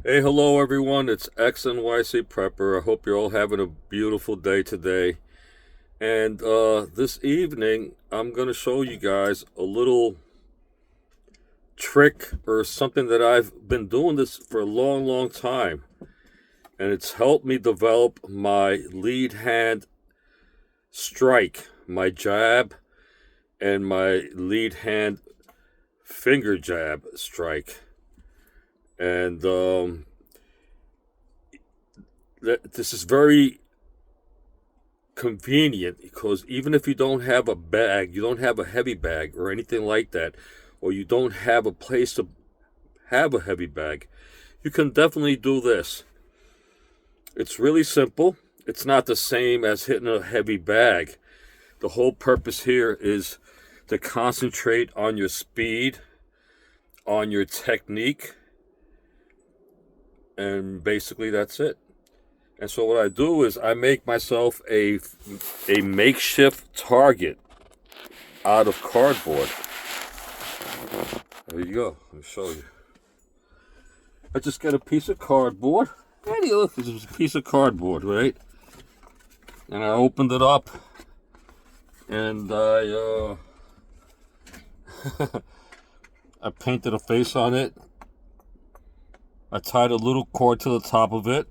Hey, hello everyone. It's XNYC Prepper. I hope you're all having a beautiful day today. And this evening, I'm going to show you guys a little trick or something that I've been doing this for a long, long time. And it's helped me develop my lead hand strike, my jab, and my lead hand finger jab strike. And this is very convenient because even if you don't have a bag, you don't have a heavy bag or anything like that, or you don't have a place to have a heavy bag, you can definitely do this. It's really simple. It's not the same as hitting a heavy bag. The whole purpose here is to concentrate on your speed, on your technique, and basically that's it. And so what I do is I make myself a makeshift target out of cardboard. There you go. Let me show you. I just get a piece of cardboard. Hey, look, this is a piece of cardboard, right? And I opened it up, and I painted a face on it. I tied a little cord to the top of it.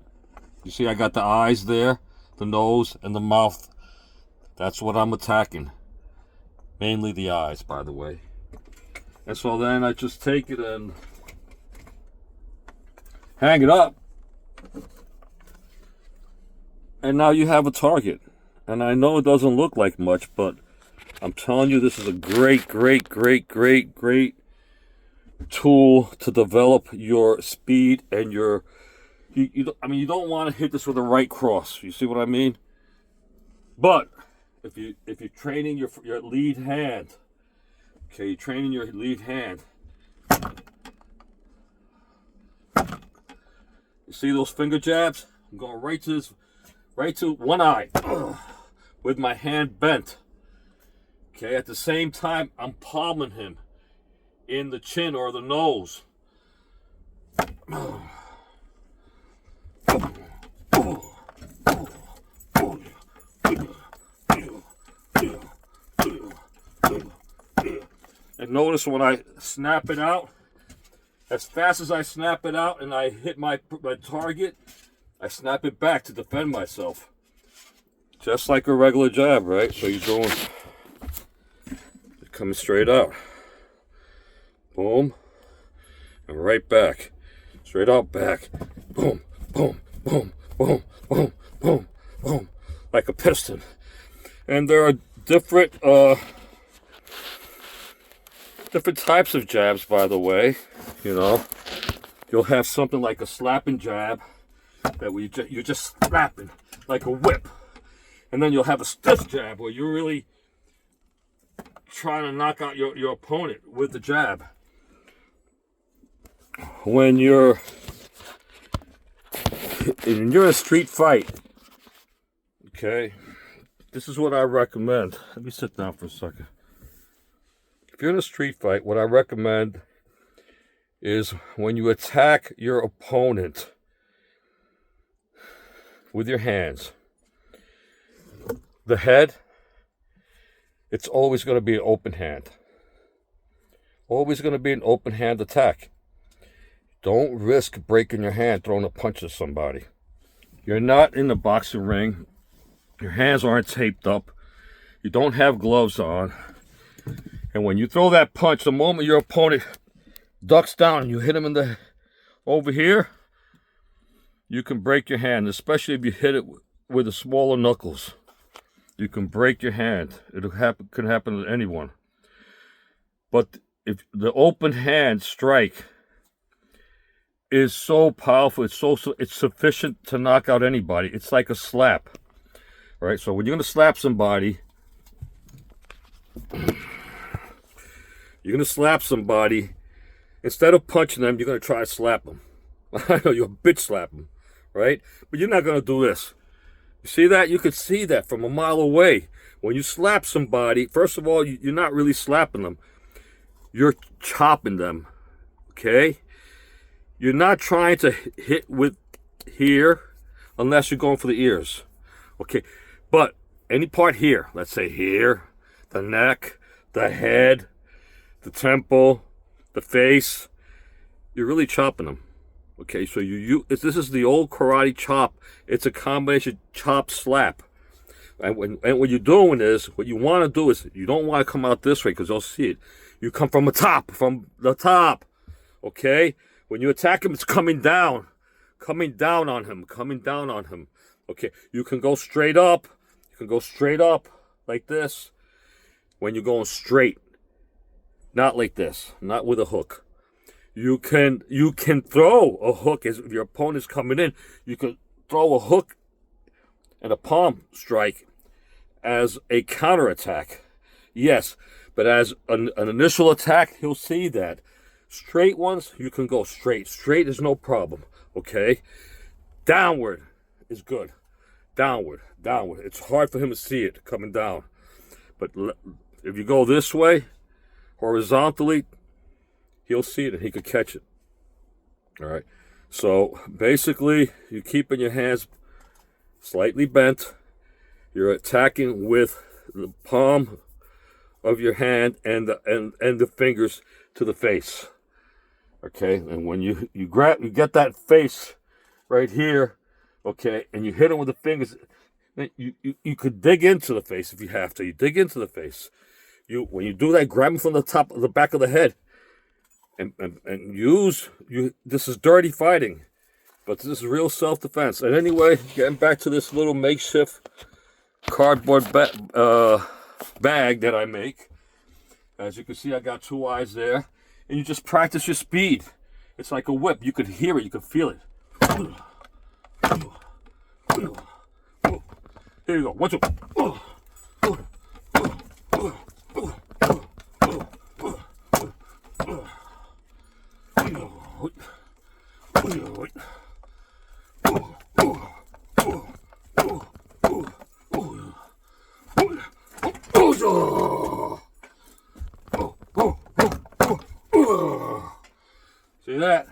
You see, I got the eyes there, the nose, and the mouth. That's what I'm attacking. Mainly the eyes, by the way. And so then I just take it and hang it up. And now you have a target. And I know it doesn't look like much, but I'm telling you, this is a great, great, great, great, great tool to develop your speed and your... you don't want to hit this with a right cross. You see what I mean? But if you're training your lead hand, okay, you're training your lead hand. You see those finger jabs? I'm going right to one eye, with my hand bent. Okay, at the same time, I'm palming him in the chin or the nose. And notice when I snap it out, as fast as I snap it out and I hit my target, I snap it back to defend myself. Just like a regular jab, right? So you're coming straight out. Boom. And right back. Straight out back. Boom, boom, boom, boom, boom, boom, boom. Like a piston. And there are different types of jabs, by the way. You know, you'll have something like a slapping jab that you're just slapping like a whip. And then you'll have a stiff jab where you're really trying to knock out your opponent with the jab. When you're in a street fight, okay, this is what I recommend. Let me sit down for a second. If you're in a street fight, what I recommend is when you attack your opponent with your hands, the head, it's always going to be an open hand. Always going to be an open hand attack. Don't risk breaking your hand throwing a punch at somebody. You're not in the boxing ring. Your hands aren't taped up. You don't have gloves on. And when you throw that punch, the moment your opponent ducks down and you hit him over here, you can break your hand, especially if you hit it with the smaller knuckles. You can break your hand. Can happen to anyone. But if the open hand strike is so powerful, it's sufficient to knock out anybody. It's like a slap, right? So when you're going to slap somebody, instead of punching them, you're going to try to slap them. I know, you're a bitch slap them, right? But you're not going to do this. You see that? You could see that from a mile away. When you slap somebody, first of all, you're not really slapping them. You're chopping them, okay? You're not trying to hit with here unless you're going for the ears. Okay, but any part here, let's say here, the neck, the head, the temple, the face, you're really chopping them. Okay, so this is the old karate chop. It's a combination chop slap. And what you're doing is, what you want to do is, you don't want to come out this way because they'll see it. You come from the top, okay? When you attack him, it's coming down on him. Okay, you can go straight up. You can go straight up like this when you're going straight. Not like this, not with a hook. You can throw a hook as if your opponent's coming in. You can throw a hook and a palm strike as a counterattack. Yes, but as an initial attack, he'll see that. Straight ones, you can go straight. Straight is no problem, okay? Downward is good. Downward. It's hard for him to see it coming down. But if you go this way, horizontally, he'll see it and he could catch it. All right? So basically, you're keeping your hands slightly bent. You're attacking with the palm of your hand and the fingers to the face. Okay, and when you get that face right here, okay, and you hit him with the fingers, you could dig into the face if you have to. You dig into the face. When you do that, grab him from the back of the head, and this is dirty fighting, but this is real self-defense. And anyway, getting back to this little makeshift cardboard bag that I make. As you can see, I got 2 eyes there. And you just practice your speed. It's like a whip. You could hear it. You could feel it. Here you go. 1, 2. See that?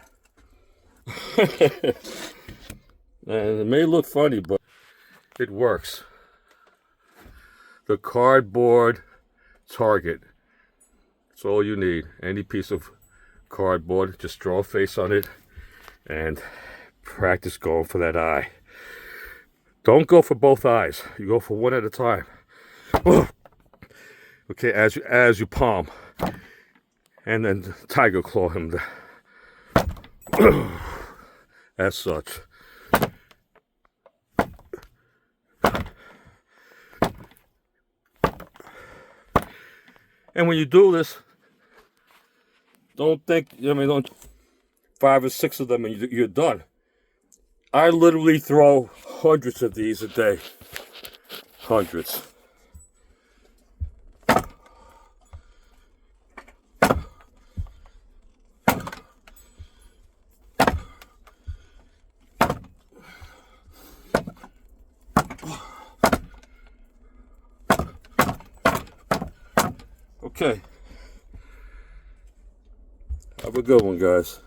And it may look funny, but it works. The cardboard target. That's all you need. Any piece of cardboard, just draw a face on it and practice going for that eye. Don't go for both eyes. You go for one at a time. Okay, as you palm. And then tiger claw him as such. And when you do this, don't 5 or 6 of them and you're done. I literally throw hundreds of these a day. Hundreds. Okay. Have a good one, guys.